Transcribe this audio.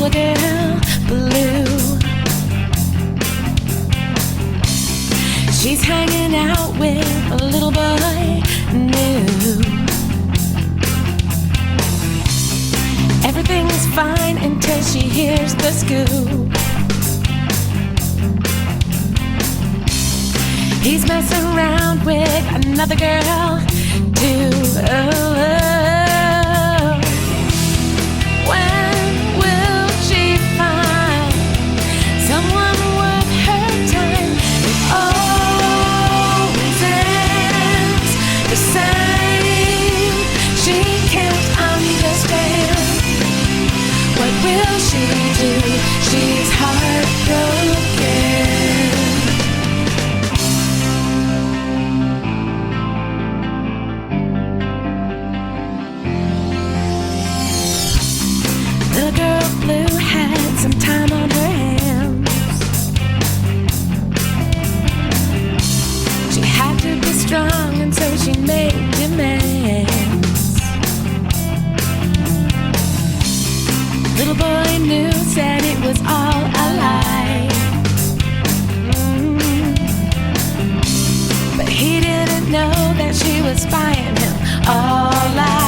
little girl blue. She's hanging out with a little boy new. Everything's fine until she hears the scoop. He's messing around with another girl too. When will she find someone worth her time? It always ends the same. She can't understand. What will she do? She's heartbroken. The girl blue had some time on her hands. She had to be strong, and so she made demands. Little boy knew, said it was all a lie. But he didn't know that she was spying him all life.